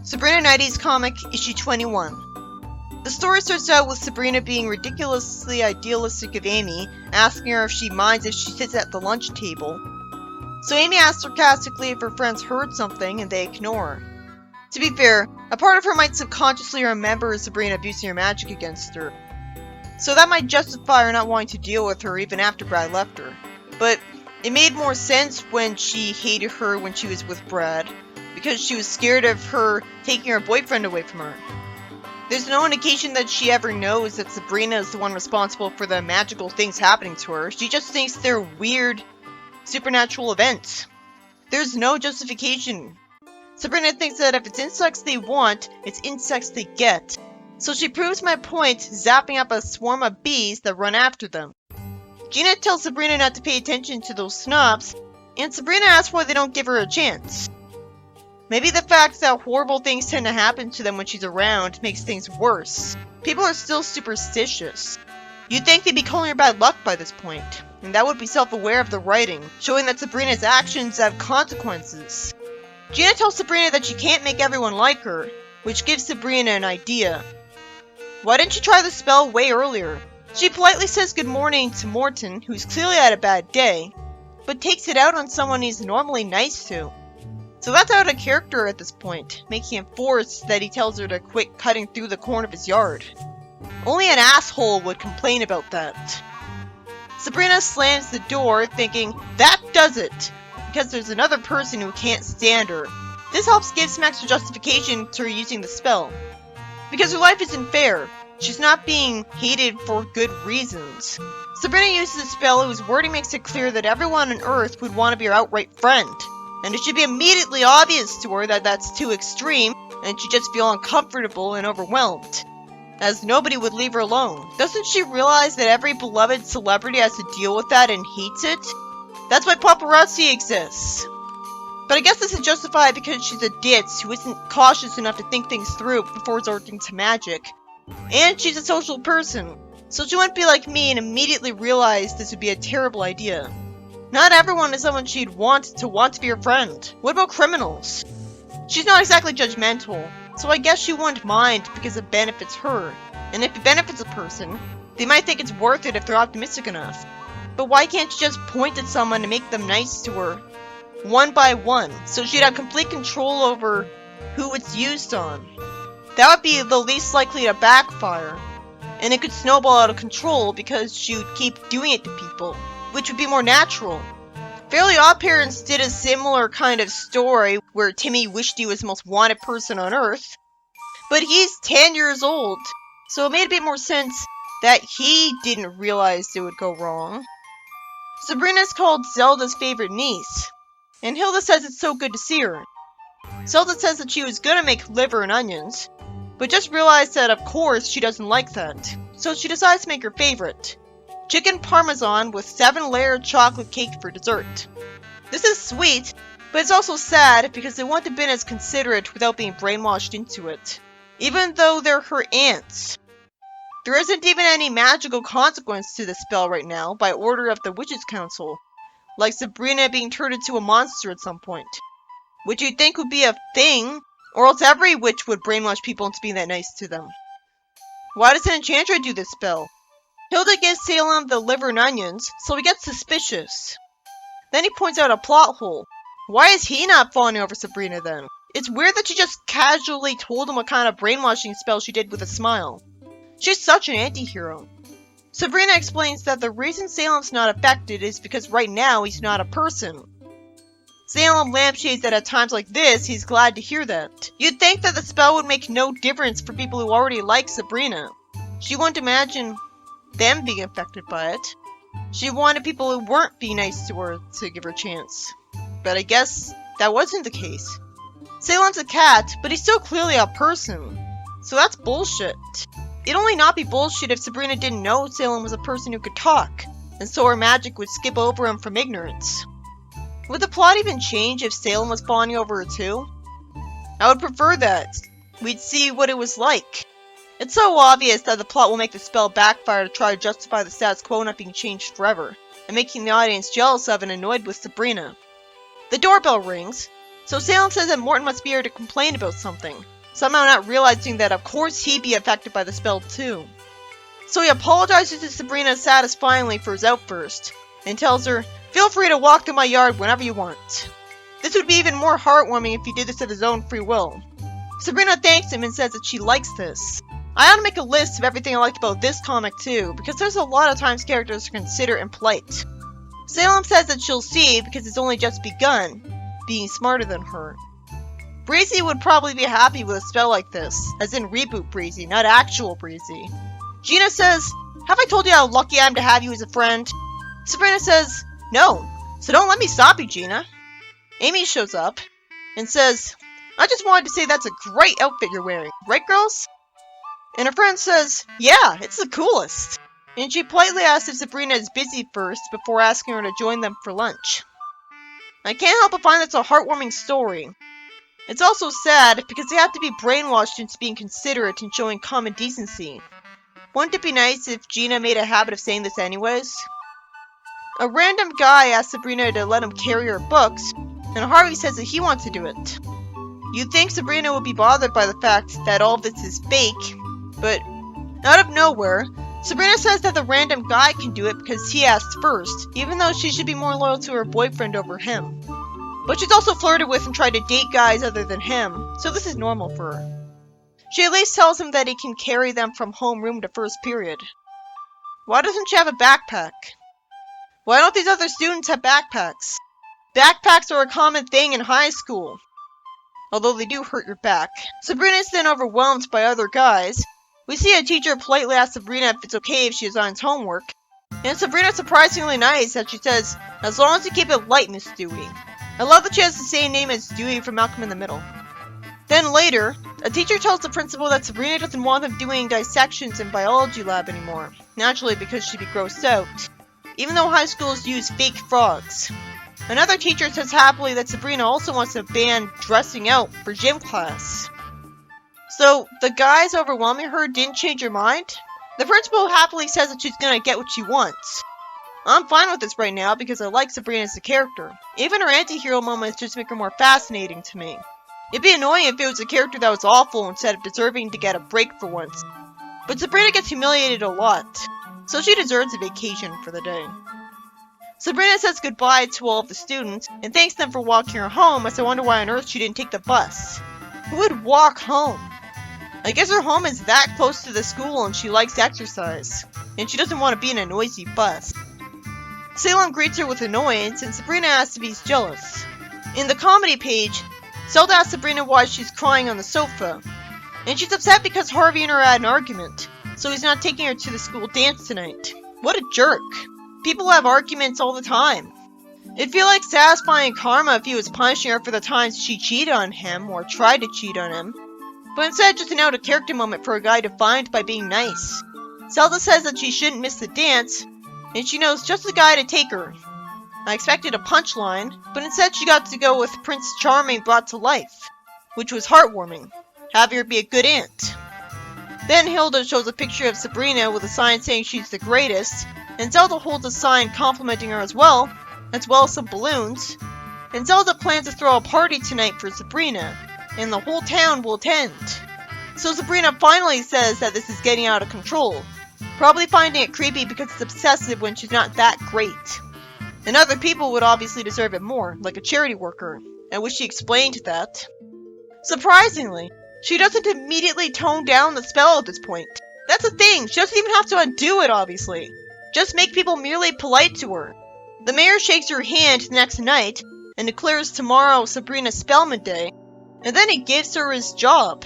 Sabrina 90s comic, issue 21. The story starts out with Sabrina being ridiculously idealistic of Amy, asking her if she minds if she sits at the lunch table. So Amy asks sarcastically if her friends heard something, and they ignore her. To be fair, a part of her might subconsciously remember Sabrina abusing her magic against her, so that might justify her not wanting to deal with her even after Brad left her. But it made more sense when she hated her when she was with Brad, because she was scared of her taking her boyfriend away from her. There's no indication that she ever knows that Sabrina is the one responsible for the magical things happening to her. She just thinks they're weird, supernatural events. There's no justification. Sabrina thinks that if it's insects they want, it's insects they get. So she proves my point, zapping up a swarm of bees that run after them. Gina tells Sabrina not to pay attention to those snobs, and Sabrina asks why they don't give her a chance. Maybe the fact that horrible things tend to happen to them when she's around makes things worse. People are still superstitious. You'd think they'd be calling her bad luck by this point, and that would be self-aware of the writing, showing that Sabrina's actions have consequences. Gina tells Sabrina that she can't make everyone like her, which gives Sabrina an idea. Why didn't you try the spell way earlier? She politely says good morning to Morton, who's clearly had a bad day, but takes it out on someone he's normally nice to. So that's out of character at this point, making it forced that he tells her to quit cutting through the corn of his yard. Only an asshole would complain about that. Sabrina slams the door, thinking, that does it, because there's another person who can't stand her. This helps give some extra justification to her using the spell. Because her life isn't fair, she's not being hated for good reasons. Sabrina uses a spell whose wording makes it clear that everyone on Earth would want to be her outright friend. And it should be immediately obvious to her that that's too extreme, and she'd just feel uncomfortable and overwhelmed, as nobody would leave her alone. Doesn't she realize that every beloved celebrity has to deal with that and hates it? That's why paparazzi exists. But I guess this is justified because she's a ditz who isn't cautious enough to think things through before resorting to magic. And she's a social person, so she wouldn't be like me and immediately realize this would be a terrible idea. Not everyone is someone she'd want to be her friend. What about criminals? She's not exactly judgmental, so I guess she wouldn't mind because it benefits her. And if it benefits a person, they might think it's worth it if they're optimistic enough. But why can't she just point at someone and make them nice to her, one by one, so she'd have complete control over who it's used on? That would be the least likely to backfire, and it could snowball out of control because she would keep doing it to people, which would be more natural. Fairly Odd Parents did a similar kind of story where Timmy wished he was the most wanted person on Earth, but he's 10 years old, so it made a bit more sense that he didn't realize it would go wrong. Sabrina's called Zelda's favorite niece, and Hilda says it's so good to see her. Zelda says that she was gonna make liver and onions, but just realized that of course she doesn't like that, so she decides to make her favorite. Chicken parmesan with 7-layer chocolate cake for dessert. This is sweet, but it's also sad because they wouldn't have been as considerate without being brainwashed into it, even though they're her aunts. There isn't even any magical consequence to this spell right now by order of the Witches' Council, like Sabrina being turned into a monster at some point, which you'd think would be a thing, or else every witch would brainwash people into being that nice to them. Why does an enchanter do this spell? Hilda gives Salem the liver and onions, so he gets suspicious. Then he points out a plot hole. Why is he not falling over Sabrina then? It's weird that she just casually told him what kind of brainwashing spell she did with a smile. She's such an anti-hero. Sabrina explains that the reason Salem's not affected is because right now he's not a person. Salem lampshades that at times like this, he's glad to hear that. You'd think that the spell would make no difference for people who already like Sabrina. She wouldn't imagine them being affected by it. She wanted people who weren't being nice to her to give her a chance. But I guess that wasn't the case. Salem's a cat, but he's still clearly a person. So that's bullshit. It'd only not be bullshit if Sabrina didn't know Salem was a person who could talk, and so her magic would skip over him from ignorance. Would the plot even change if Salem was fawning over her too? I would prefer that. We'd see what it was like. It's so obvious that the plot will make the spell backfire to try to justify the status quo not being changed forever, and making the audience jealous of and annoyed with Sabrina. The doorbell rings, So Salem says that Morton must be here to complain about something, somehow not realizing that of course he'd be affected by the spell too. So he apologizes to Sabrina satisfyingly for his outburst, and tells her, "Feel free to walk through my yard whenever you want." This would be even more heartwarming if he did this of his own free will. Sabrina thanks him and says that she likes this. I ought to make a list of everything I liked about this comic too, because there's a lot of times characters are considerate and polite. Salem says that she'll see because it's only just begun, being smarter than her. Breezy would probably be happy with a spell like this, as in reboot Breezy, not actual Breezy. Gina says, "Have I told you how lucky I am to have you as a friend?" Sabrina says, "No, so don't let me stop you, Gina." Amy shows up and says, "I just wanted to say that's a great outfit you're wearing, right girls?" And her friend says, "Yeah, it's the coolest." And she politely asks if Sabrina is busy first before asking her to join them for lunch. I can't help but find that's a heartwarming story. It's also sad because they have to be brainwashed into being considerate and showing common decency. Wouldn't it be nice if Gina made a habit of saying this anyways? A random guy asks Sabrina to let him carry her books, and Harvey says that he wants to do it. You'd think Sabrina would be bothered by the fact that all of this is fake, but out of nowhere, Sabrina says that the random guy can do it because he asked first, even though she should be more loyal to her boyfriend over him. But she's also flirted with and tried to date guys other than him, so this is normal for her. She at least tells him that he can carry them from homeroom to first period. Why doesn't she have a backpack? Why don't these other students have backpacks? Backpacks are a common thing in high school, although they do hurt your back. Sabrina is then overwhelmed by other guys. We see a teacher politely ask Sabrina if it's okay if she assigns homework, and Sabrina's surprisingly nice as she says, "As long as you keep it light, Miss Dewey." I love that she has the same name as Dewey from Malcolm in the Middle. Then later, a teacher tells the principal that Sabrina doesn't want them doing dissections in biology lab anymore, naturally because she'd be grossed out, even though high schools use fake frogs. Another teacher says happily that Sabrina also wants to ban dressing out for gym class. So, the guys overwhelming her didn't change her mind? The principal happily says that she's gonna get what she wants. I'm fine with this right now because I like Sabrina as a character. Even her anti-hero moments just make her more fascinating to me. It'd be annoying if it was a character that was awful instead of deserving to get a break for once. But Sabrina gets humiliated a lot, so she deserves a vacation for the day. Sabrina says goodbye to all of the students and thanks them for walking her home, as I wonder why on earth she didn't take the bus. Who would walk home? I guess her home is that close to the school and she likes exercise, and she doesn't want to be in a noisy bus. Salem greets her with annoyance, and Sabrina asks if he's jealous. In the comedy page, Zelda asks Sabrina why she's crying on the sofa, and she's upset because Harvey and her had an argument, so he's not taking her to the school dance tonight. What a jerk. People have arguments all the time. It'd feel like satisfying karma if he was punishing her for the times she cheated on him or tried to cheat on him, but instead just an out-of-character moment for a guy defined by being nice. Zelda says that she shouldn't miss the dance, and she knows just the guy to take her. I expected a punchline, but instead she got to go with Prince Charming brought to life, which was heartwarming, having her be a good aunt. Then Hilda shows a picture of Sabrina with a sign saying she's the greatest, and Zelda holds a sign complimenting her as well as some balloons, and Zelda plans to throw a party tonight for Sabrina, and the whole town will attend. So Sabrina finally says that this is getting out of control, probably finding it creepy because it's obsessive when she's not that great. And other people would obviously deserve it more, like a charity worker, and wish she explained that. Surprisingly, she doesn't immediately tone down the spell at this point. That's the thing, she doesn't even have to undo it, obviously. Just make people merely polite to her. The mayor shakes her hand the next night, and declares tomorrow Sabrina's Spellman Day, and then he gives her his job.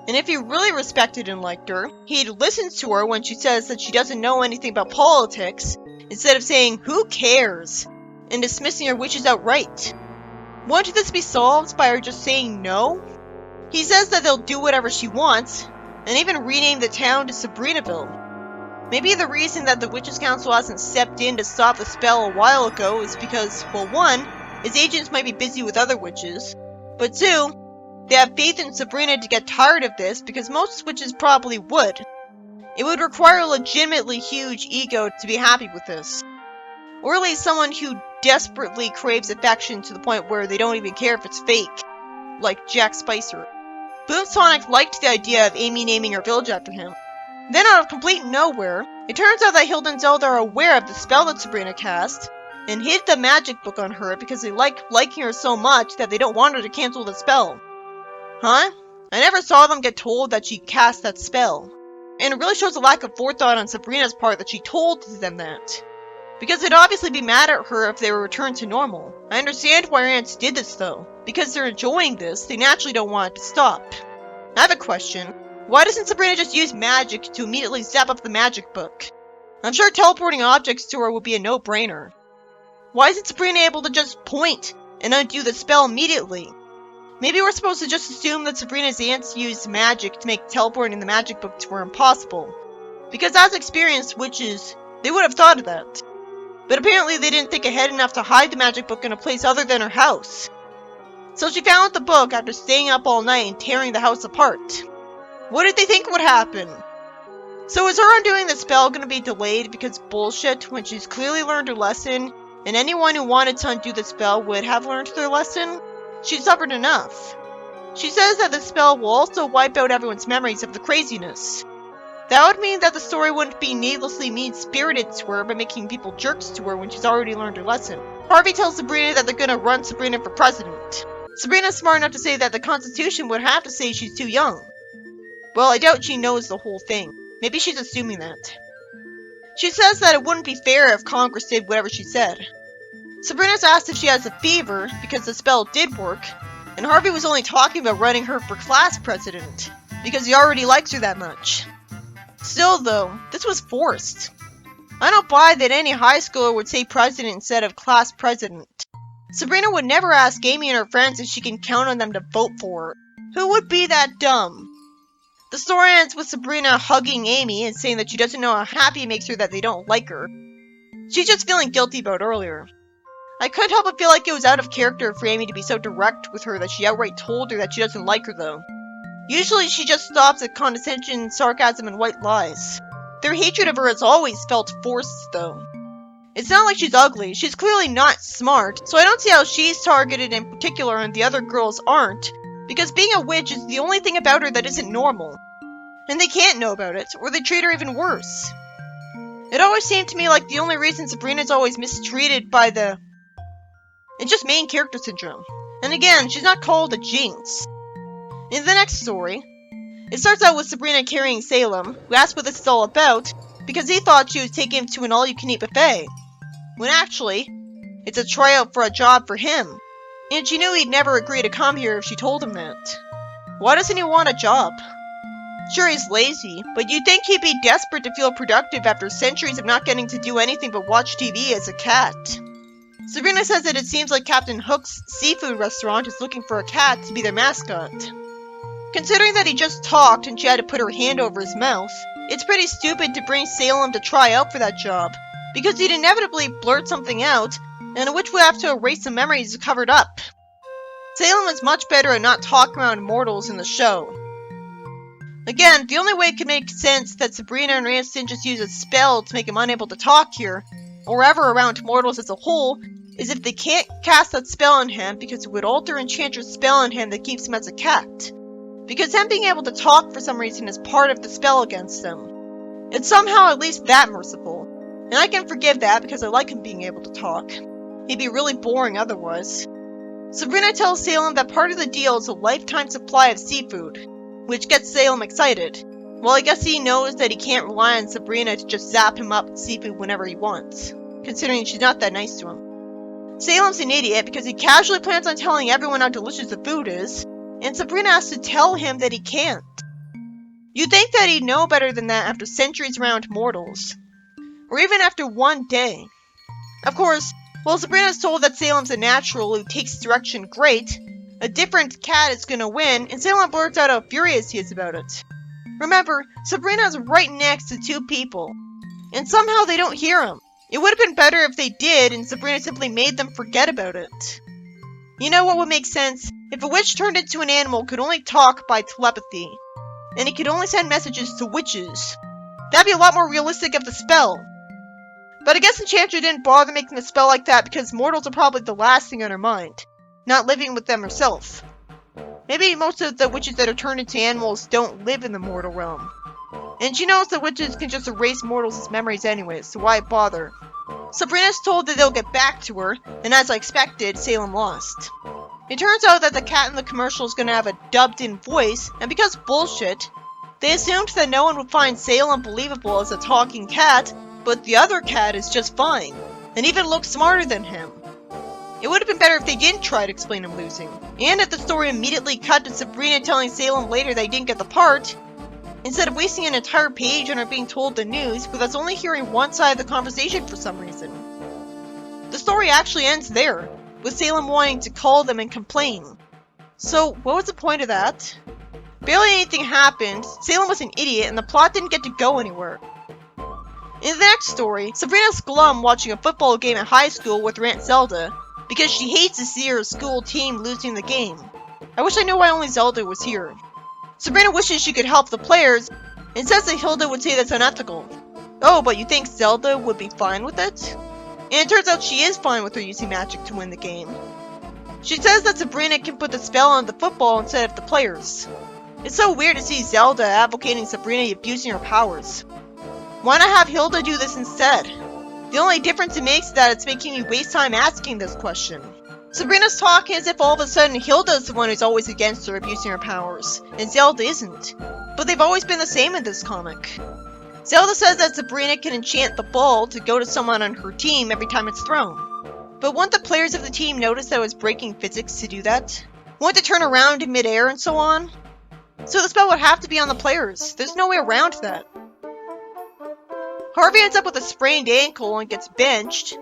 And if he really respected and liked her, he'd listen to her when she says that she doesn't know anything about politics, instead of saying, "Who cares?" and dismissing her wishes outright. Wouldn't this be solved by her just saying no? He says that they'll do whatever she wants, and even rename the town to Sabrinaville. Maybe the reason that the Witches' Council hasn't stepped in to stop the spell a while ago is because, well, one, his agents might be busy with other witches, but two, they have faith in Sabrina to get tired of this because most witches probably would. It would require a legitimately huge ego to be happy with this. Or at least someone who desperately craves affection to the point where they don't even care if it's fake, like Jack Spicer. Boomsonic liked the idea of Amy naming her village after him. Then out of complete nowhere, it turns out that Hilda and Zelda are aware of the spell that Sabrina cast, and hid the magic book on her because they like liking her so much that they don't want her to cancel the spell. Huh? I never saw them get told that she cast that spell. And it really shows a lack of forethought on Sabrina's part that she told them that. Because they'd obviously be mad at her if they were returned to normal. I understand why her aunts did this though. Because they're enjoying this, they naturally don't want it to stop. I have a question. Why doesn't Sabrina just use magic to immediately zap up the magic book? I'm sure teleporting objects to her would be a no-brainer. Why isn't Sabrina able to just point and undo the spell immediately? Maybe we're supposed to just assume that Sabrina's aunts used magic to make teleporting the magic book to her impossible. Because as experienced witches, they would have thought of that. But apparently they didn't think ahead enough to hide the magic book in a place other than her house. So she found the book after staying up all night and tearing the house apart. What did they think would happen? So is her undoing the spell going to be delayed because bullshit when she's clearly learned her lesson, and anyone who wanted to undo the spell would have learned their lesson? She suffered enough. She says that the spell will also wipe out everyone's memories of the craziness. That would mean that the story wouldn't be needlessly mean-spirited to her by making people jerks to her when she's already learned her lesson. Harvey tells Sabrina that they're gonna run Sabrina for president. Sabrina's smart enough to say that the Constitution would have to say she's too young. Well, I doubt she knows the whole thing. Maybe she's assuming that. She says that it wouldn't be fair if Congress did whatever she said. Sabrina's asked if she has a fever because the spell did work, and Harvey was only talking about running her for class president because he already likes her that much. Still though, this was forced. I don't buy that any high schooler would say president instead of class president. Sabrina would never ask Amy and her friends if she can count on them to vote for her. Who would be that dumb? The story ends with Sabrina hugging Amy and saying that she doesn't know how happy it makes her that they don't like her. She's just feeling guilty about earlier. I couldn't help but feel like it was out of character for Amy to be so direct with her that she outright told her that she doesn't like her though. Usually she just stops at condescension, sarcasm, and white lies. Their hatred of her has always felt forced though. It's not like she's ugly, she's clearly not smart, so I don't see how she's targeted in particular and the other girls aren't, because being a witch is the only thing about her that isn't normal. And they can't know about it, or they treat her even worse. It always seemed to me like the only reason Sabrina's always mistreated by it's just main character syndrome. And again, she's not called a jinx. In the next story, it starts out with Sabrina carrying Salem, who asks what this is all about, because he thought she was taking him to an all-you-can-eat buffet, when actually, it's a tryout for a job for him, and she knew he'd never agree to come here if she told him that. Why doesn't he want a job? Sure, he's lazy, but you'd think he'd be desperate to feel productive after centuries of not getting to do anything but watch TV as a cat. Sabrina says that it seems like Captain Hook's seafood restaurant is looking for a cat to be their mascot. Considering that he just talked and she had to put her hand over his mouth, it's pretty stupid to bring Salem to try out for that job, because he'd inevitably blurt something out, and a witch would have to erase the memories covered up. Salem is much better at not talking around mortals in the show. Again, the only way it could make sense that Sabrina and Rance didn't just use a spell to make him unable to talk here, or ever around mortals as a whole, is if they can't cast that spell on him because it would alter Enchantress' spell on him that keeps him as a cat. Because him being able to talk for some reason is part of the spell against him. It's somehow at least that merciful, and I can forgive that because I like him being able to talk. He'd be really boring otherwise. Sabrina tells Salem that part of the deal is a lifetime supply of seafood, which gets Salem excited. Well, I guess he knows that he can't rely on Sabrina to just zap him up with seafood whenever he wants, considering she's not that nice to him. Salem's an idiot because he casually plans on telling everyone how delicious the food is, and Sabrina has to tell him that he can't. You'd think that he'd know better than that after centuries around mortals, or even after one day. Of course, while Sabrina's told that Salem's a natural who takes direction great, a different cat is gonna win, and Salem blurts out how furious he is about it. Remember, Sabrina's right next to two people, and somehow they don't hear him. It would have been better if they did, and Sabrina simply made them forget about it. You know what would make sense? If a witch turned into an animal could only talk by telepathy, and it could only send messages to witches. That'd be a lot more realistic of the spell. But I guess Enchantress didn't bother making a spell like that because mortals are probably the last thing on her mind, not living with them herself. Maybe most of the witches that are turned into animals don't live in the mortal realm. And she knows that witches can just erase mortals' memories anyways, so why bother? Sabrina's told that they'll get back to her, and as I expected, Salem lost. It turns out that the cat in the commercial is going to have a dubbed-in voice, and because bullshit, they assumed that no one would find Salem believable as a talking cat, but the other cat is just fine, and even looks smarter than him. It would have been better if they didn't try to explain him losing, and if the story immediately cut to Sabrina telling Salem later they didn't get the part, instead of wasting an entire page on her being told the news, with us only hearing one side of the conversation for some reason. The story actually ends there, with Salem wanting to call them and complain. So, what was the point of that? Barely anything happened, Salem was an idiot, and the plot didn't get to go anywhere. In the next story, Sabrina's glum watching a football game at high school with her Aunt Zelda, because she hates to see her school team losing the game. I wish I knew why only Zelda was here. Sabrina wishes she could help the players, and says that Hilda would say that's unethical. Oh, but you think Zelda would be fine with it? And it turns out she is fine with her using magic to win the game. She says that Sabrina can put the spell on the football instead of the players. It's so weird to see Zelda advocating Sabrina abusing her powers. Why not have Hilda do this instead? The only difference it makes is that it's making me waste time asking this question. Sabrina's talking as if all of a sudden Hilda's the one who's always against her abusing her powers, and Zelda isn't. But they've always been the same in this comic. Zelda says that Sabrina can enchant the ball to go to someone on her team every time it's thrown. But won't the players of the team notice that it was breaking physics to do that? Won't it turn around in midair and so on? So the spell would have to be on the players. There's no way around that. Harvey ends up with a sprained ankle and gets benched,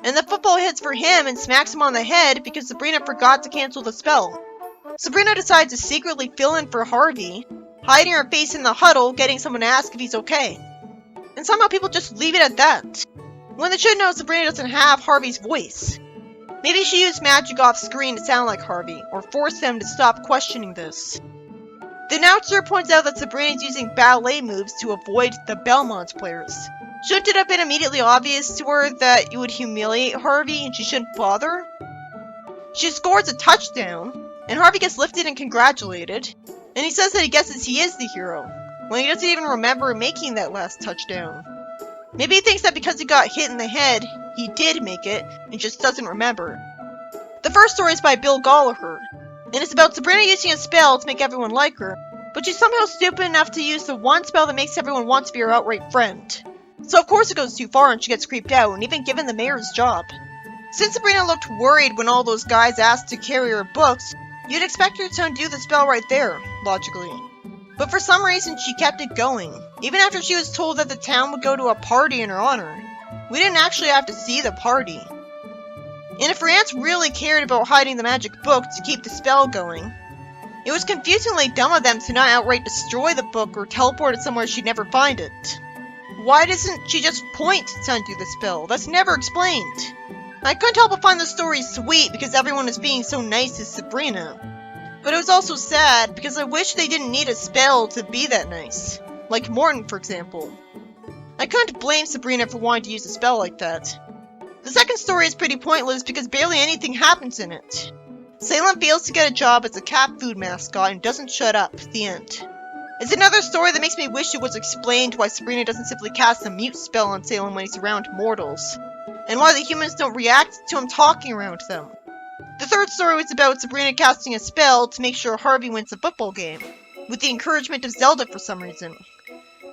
and the football hits for him and smacks him on the head because Sabrina forgot to cancel the spell. Sabrina decides to secretly fill in for Harvey, hiding her face in the huddle, getting someone to ask if he's okay. And somehow people just leave it at that, when they should know Sabrina doesn't have Harvey's voice. Maybe she used magic off screen to sound like Harvey, or force them to stop questioning this. The announcer points out that Sabrina is using ballet moves to avoid the Belmont players. Shouldn't it have been immediately obvious to her that it would humiliate Harvey and she shouldn't bother? She scores a touchdown, and Harvey gets lifted and congratulated, and he says that he guesses he is the hero, when he doesn't even remember making that last touchdown. Maybe he thinks that because he got hit in the head, he did make it, and just doesn't remember. The first story is by Bill Gallagher, and it's about Sabrina using a spell to make everyone like her, but she's somehow stupid enough to use the one spell that makes everyone want to be her outright friend. So of course it goes too far and she gets creeped out, and even given the mayor's job. Since Sabrina looked worried when all those guys asked to carry her books, you'd expect her to undo the spell right there, logically. But for some reason she kept it going, even after she was told that the town would go to a party in her honor. We didn't actually have to see the party. And if her aunts really cared about hiding the magic book to keep the spell going, it was confusingly dumb of them to not outright destroy the book or teleport it somewhere she'd never find it. Why doesn't she just point to undo the spell? That's never explained. I couldn't help but find the story sweet because everyone was being so nice to Sabrina. But it was also sad because I wish they didn't need a spell to be that nice. Like Morton, for example. I couldn't blame Sabrina for wanting to use a spell like that. The second story is pretty pointless because barely anything happens in it. Salem fails to get a job as a cat food mascot and doesn't shut up. The end. It's another story that makes me wish it was explained why Sabrina doesn't simply cast a mute spell on Salem when he's around mortals, and why the humans don't react to him talking around them. The third story was about Sabrina casting a spell to make sure Harvey wins the football game, with the encouragement of Zelda for some reason.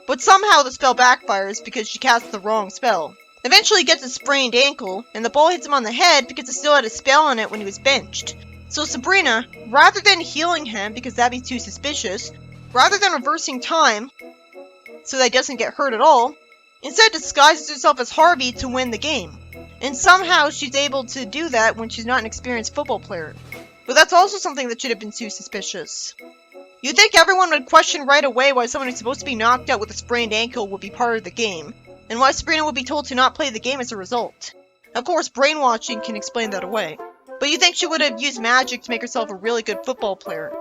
But somehow the spell backfires because she casts the wrong spell. Eventually he gets a sprained ankle, and the ball hits him on the head because it still had a spell on it when he was benched. So Sabrina, rather than healing him because that'd be too suspicious, rather than reversing time, so that he doesn't get hurt at all, instead disguises herself as Harvey to win the game. And somehow she's able to do that when she's not an experienced football player. But that's also something that should have been too suspicious. You'd think everyone would question right away why someone who's supposed to be knocked out with a sprained ankle would be part of the game, and why Sabrina would be told to not play the game as a result. Of course, brainwashing can explain that away. But you'd think she would have used magic to make herself a really good football player.